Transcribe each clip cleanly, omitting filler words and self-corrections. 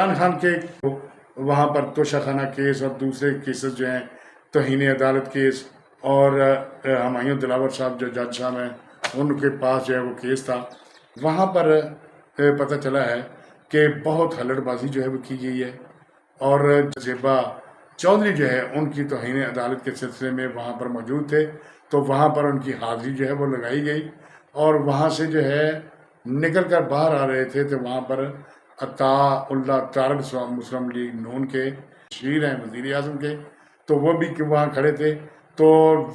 इमरान खान के वहाँ पर तोशाखाना केस और दूसरे केसेस जो हैं, तौहीन अदालत केस, और हुमायूं दिलावर साहब जो जज साहब हैं उनके पास जो है वो केस था। वहाँ पर पता चला है कि बहुत हल्लड़बाजी जो है वो की गई है, और जेबा चौधरी जो है उनकी तौहीन अदालत के सिलसिले में वहाँ पर मौजूद थे, तो वहाँ पर उनकी हाज़िरी जो है वो लगाई गई, और वहाँ से जो है निकल कर बाहर आ रहे थे तो वहाँ पर अताउल्ला तारक मुस्लिम लीग नून के शीर हैं वज़ीर आज़म के, तो वो भी वहाँ खड़े थे। तो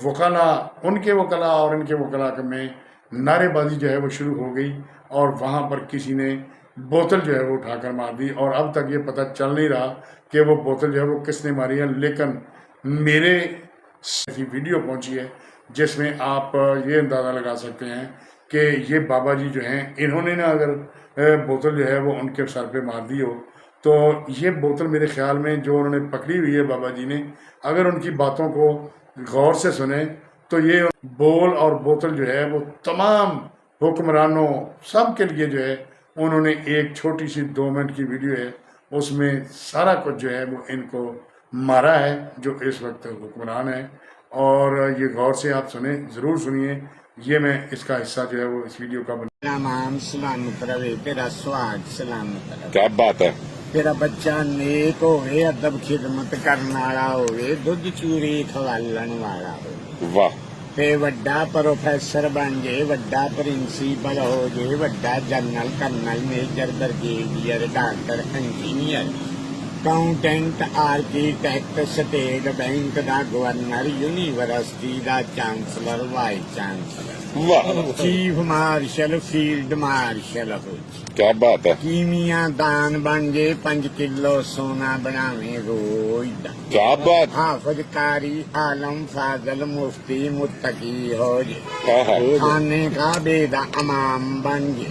वकला, उनके वकला और इनके वकला में नारेबाजी जो है वो शुरू हो गई, और वहाँ पर किसी ने बोतल जो है वो उठाकर मार दी, और अब तक ये पता चल नहीं रहा कि वो बोतल जो है वो किसने मारी है। लेकिन मेरे ऐसी वीडियो पहुंची है जिसमें आप ये अंदाज़ा लगा सकते हैं कि ये बाबा जी जो हैं, इन्होंने ना अगर बोतल जो है वो उनके सर पे मार दी हो, तो ये बोतल मेरे ख्याल में जो उन्होंने पकड़ी हुई है बाबा जी ने, अगर उनकी बातों को गौर से सुने तो ये बोल और बोतल जो है वो तमाम हुक्मरानों सब के लिए जो है उन्होंने एक छोटी सी 2 मिनट की वीडियो है, उसमें सारा कुछ जो है वो इनको मारा है जो इस वक्त हुक्मरान है। और ये गौर से आप सुने, ज़रूर सुनिए, ये मैं इसका हिस्सा जो है वो इस वीडियो का तेरा नाम सलामत रहे, तेरा स्वाद सलामत रहे। क्या बात है। तेरा बच्चा नेक होवे, अदब खिदमत करने वाला होवे, दुध चूरी खवालन वाला होवे, वाह। ते वड्डा प्रोफेसर बन जे, वड्डा प्रिंसीपल हो जे, वड्डा general colonel major brigadier doctor engineer accountant architect state bank दा गवर्नर यूनिवर्सिटी दा चांसलर वाइस चांसलर वाह, चीफ मार्शल फील्ड मार्शल हो। क्या बात है। कीमिया दान बन जे, 5 किलो सोना बनावे रोज दा। क्या बात। हाफज कारी आलम फाजल मुफ्ती मुत्तकी हो जे। हाँ। खाने का बेदा इमाम बन जे।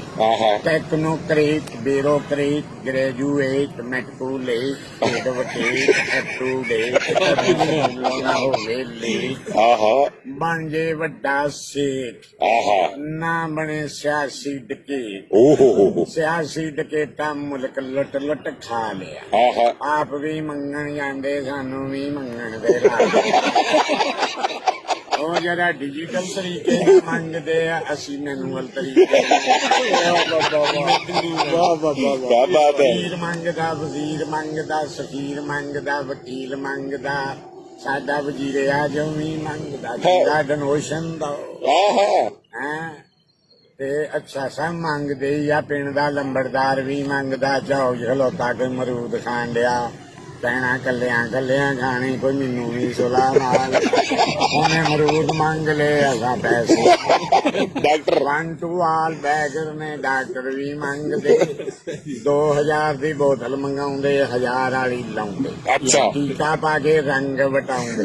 टेक्नोक्रेट ब्यूरोक्रेट ग्रेजुएट मेट्रोलेट एडवोकेट एप्रूडेट बन जे वड्डा सेठ, ना बने सियासी डकैत। सियासी डकैता मुल्क लुट लुट खा लिया। आप भी मंगन जाते, सानू भी मंगन दे ਉਹ ਜਿਹੜਾ ਡਿਜੀਟਲ ਤਰੀਕੇ ਨਾਲ ਮੰਗਦੇ ਆ, ਅਸੀਂ ਮੈਨੂਅਲ ਤਰੀਕੇ ਵਜ਼ੀਰ ਮੰਗਦਾ, ਵਜ਼ੀਰ ਮੰਗਦਾ, ਸਫੀਰ ਮੰਗਦਾ, ਵਕੀਲ ਮੰਗਦਾ, ਸਾਡਾ ਵਜ਼ੀਰ ਆਜ਼ਮ ਵੀ ਮੰਗਦਾ, ਜਿਹੜਾ ਡੋਨੇਸ਼ਨ ਦਾ ਤੇ ਅੱਛਾ ਸਭ ਮੰਗਦੇ ਆ। ਪਿੰਡ ਦਾ ਲੰਬੜਦਾਰ ਵੀ ਮੰਗਦਾ, ਜਾਓ ਖਲੋਤਾ ਕੋਈ ਮਰੂਦ ਖਾਣ ਡਿਆ, ਕਹਿਣਾ ਕੱਲਿਆਂ ਕੱਲਿਆਂ ਖਾਣੇ, ਕੋਈ ਮੈਨੂੰ ਵੀ ਸੁਲਾ ਨਾਲ। ਉਹਨੇ ਮਰੂਦ ਮੰਗ ਲਏ, ਅਸਾਂ ਪੈਸੇ ਡਾਕਟਰ 1 to all ਬੈਗਰ ਨੇ, ਡਾਕਟਰ ਵੀ ਮੰਗਦੇ। 2000 ਦੀ ਬੋਤਲ ਮੰਗਾਉਂਦੇ, 1000 ਵਾਲੀ ਲਾਉਂਦੇ, ਟੀਕਾ ਪਾ ਕੇ ਰੰਗ ਵਟਾਉਂਦੇ।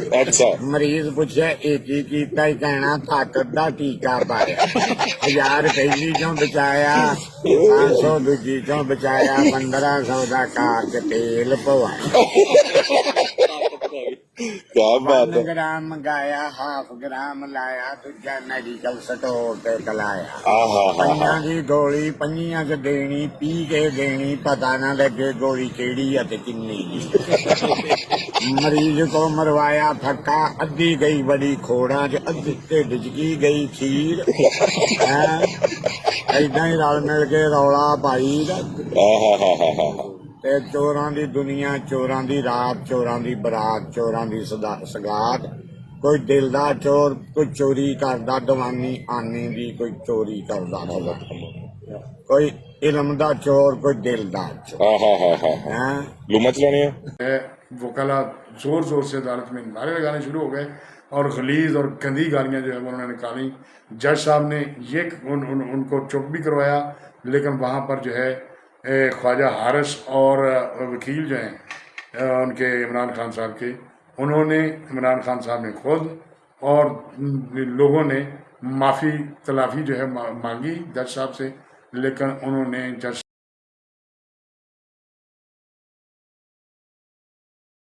ਮਰੀਜ਼ ਪੁੱਛਿਆ ਇਹ ਕੀ ਕੀਤਾ, ਹੀ ਕਹਿਣਾ ਤਾਕਤ ਦਾ ਟੀਕਾ ਪਾਇਆ। 1000 ਪਹਿਲੀ ਚੋਂ ਬਚਾਇਆ, 500 ਦੂਜੀ ਚੋਂ ਬਚਾਇਆ, 1500 ਦਾ ਕਾਰ ਚ ਤੇਲ ਪਵਾਇਆ। क्या बात है। 1 ग्राम मंगाया, हाफ ग्राम लाया, दूजा मेडिकल स्टोर ते कलाया। पंजां दी गोली पंजियां च देनी, पी के देनी, पता ना लगे गोली केड़ी है ते किन्नी। मरीज को मरवाया फक्का, अद्धी गई बड़ी खोड़ा च, अद्धी ढिड च की गई खीर। ऐदां ही रल मिल के रौला पाई ਤੇ ਚੋਰਾਂ ਦੀ ਦੁਨੀਆ, ਚੋਰਾਂ ਦੀ ਰਾਤ, ਚੋਰਾਂ ਦੀ ਬਰਾਤ, ਚੋਰਾਂ ਦੀ ਸਗਾਤ। ਕੋਈ ਦਿਲ ਦਾ ਚੋਰ, ਕੋਈ ਚੋਰੀ ਕਰਦਾ ਦੀਵਾਨੀ ਆਨੇ ਦੀ, ਕੋਈ ਚੋਰੀ ਕਰਦਾ ਕੋਈ इल्म दा चोर, कोई दिल दा चोर। लुमा चलानी है। वकला जोर जोर से अदालत में नारे लगाने शुरू हो गए, और गलीज और गंदी गालियां जो है उन्होंने निकाली। जज साहब ने ये उनको चुप भी करवाया, लेकिन वहाँ पर जो है ख्वाजा हारिस और वकील जो हैं उनके इमरान खान साहब के, उन्होंने, इमरान खान साहब ने खुद और लोगों ने माफ़ी तलाफ़ी जो है मांगी जज साहब से, लेकिन उन्होंने जज